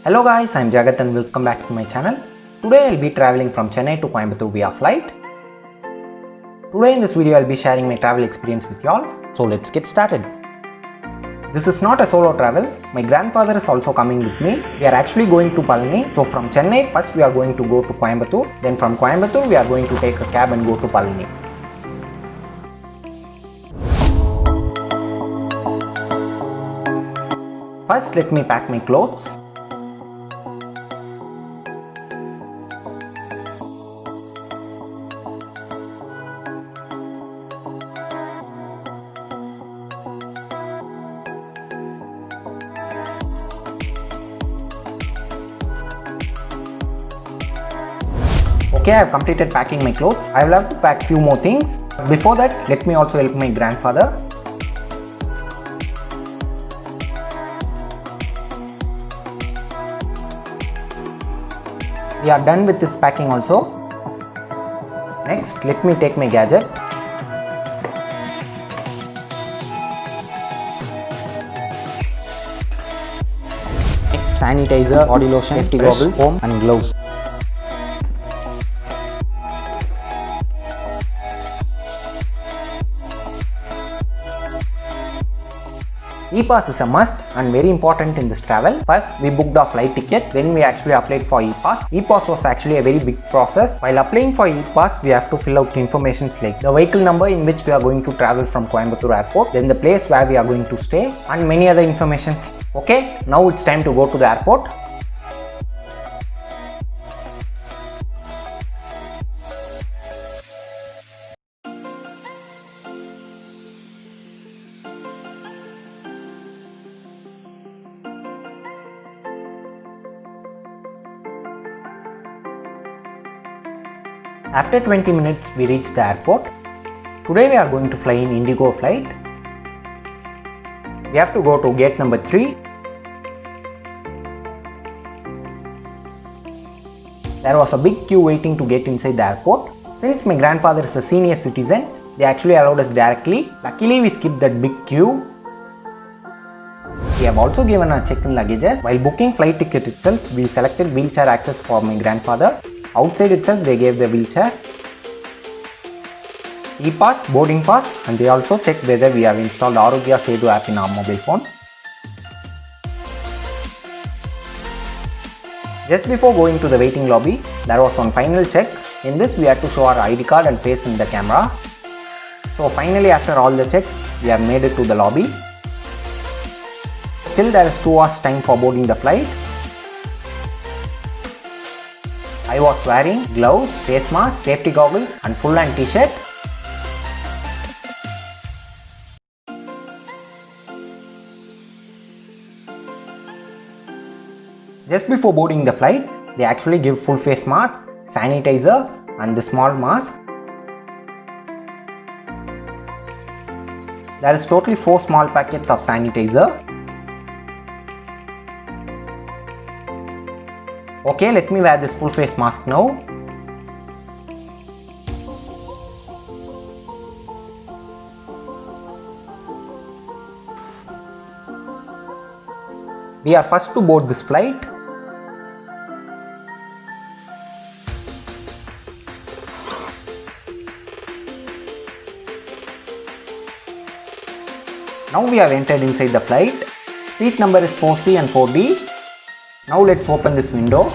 Hello guys, I'm Jagath and welcome back to my channel. Today I'll be traveling from Chennai to Coimbatore via flight. Today in this video I'll be sharing my travel experience with y'all, so let's get started. This is not a solo travel, my grandfather is also coming with me. We are actually going to Palani. So from Chennai first we are going to go to Coimbatore, then from Coimbatore we are going to take a cab and go to Palani. First let me pack my clothes. Okay, I have completed packing my clothes. I will have to pack few more things. Before that, let me also help my grandfather. We are done with this packing also. Next, let me take my gadgets. Next, sanitizer, body lotion, safety goggles, foam and gloves. E-pass is a must and very important in this travel. First, we booked our flight ticket, then we actually applied for E-pass. E-pass was actually a very big process. While applying for E-pass, we have to fill out information like the vehicle number in which we are going to travel from Coimbatore airport, then the place where we are going to stay and many other information. Okay, now it's time to go to the airport. After 20 minutes we reached the airport. Today we are going to fly in Indigo flight. We have to go to gate number 3. There was a big queue waiting to get inside the airport. Since my grandfather is a senior citizen, they actually allowed us directly. Luckily we skipped that big queue. We have also given our check-in luggages. While booking flight ticket itself, we selected wheelchair access for my grandfather. Outside itself they gave the wheelchair, E-pass, boarding pass, and they also checked whether we have installed Arogya Setu app in our mobile phone. Just before going to the waiting lobby, there was one final check. In this we had to show our ID card and face in the camera. So finally after all the checks, we have made it to the lobby. Still there is 2 hours time for boarding the flight. I was wearing gloves, face mask, safety goggles and full hand t-shirt. Just before boarding the flight, they actually give full face mask, sanitizer and the small mask. There is totally 4 small packets of sanitizer. Okay, let me wear this full face mask now. We are first to board this flight. Now we have entered inside the flight. Seat number is 4C and 4D. Now let's open this window.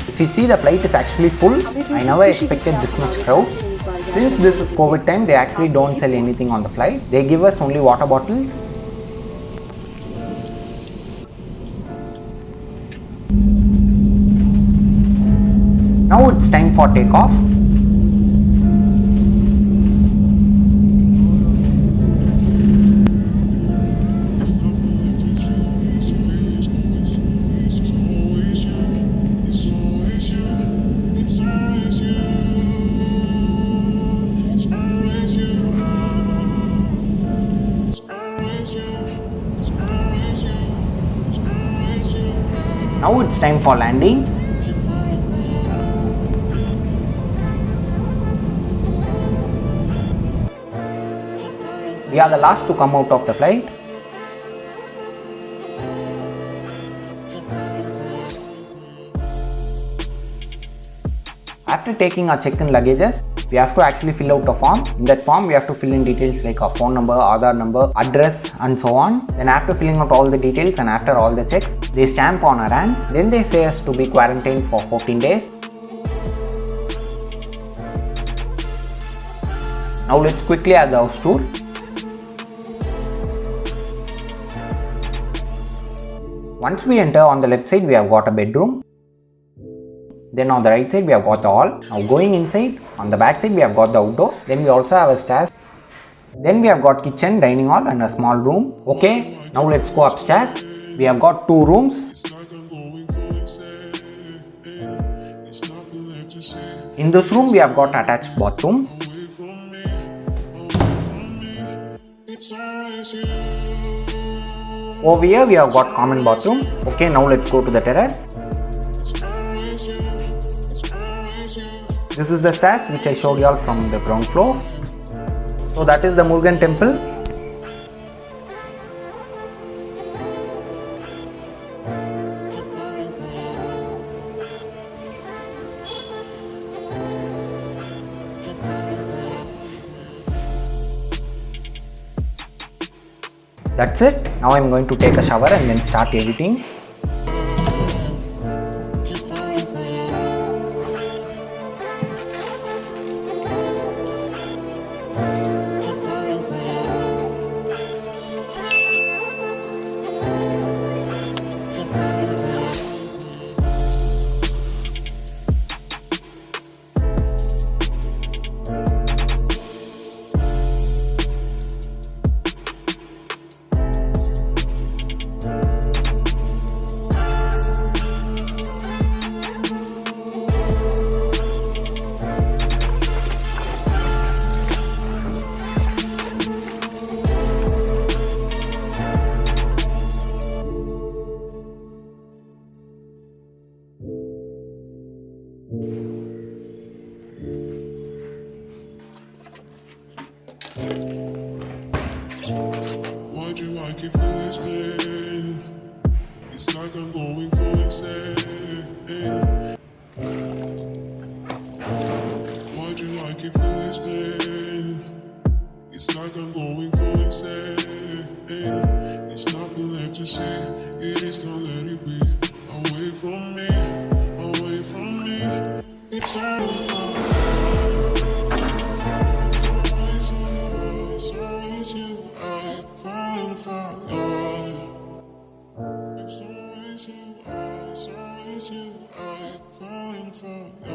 If you see, the flight is actually full. I never expected this much crowd. Since this is COVID time, they actually don't sell anything on the flight. They give us only water bottles. Now it's time for takeoff. Now it's time for landing. We are the last to come out of the flight. After taking our check-in luggages, we have to actually fill out a form. In that form, we have to fill in details like our phone number, Aadhaar number, address and so on. Then after filling out all the details and after all the checks, they stamp on our hands. Then they say us to be quarantined for 14 days. Now let's quickly have the house tour. Once we enter, on the left side we have got a bedroom. Then on the right side we have got the hall. Now going inside, on the back side we have got the outdoors. Then we also have a stairs. Then we have got kitchen, dining hall and a small room. Okay, now let's go upstairs. We have got 2 rooms. In this room we have got attached bathroom. Over here we have got common bathroom. Okay, now let's go to the terrace. This is the stairs which I showed you all from the ground floor. So that is the Murugan temple. That's it. Now I am going to take a shower and then start editing. Why'd you like it for this pain? It's like I'm going for insane. Why'd you like it for this pain? It's like I'm going for insane. There's nothing left to say. It is time, let it be. Away from me, away from me. It's all for it's always you, I'm falling for you.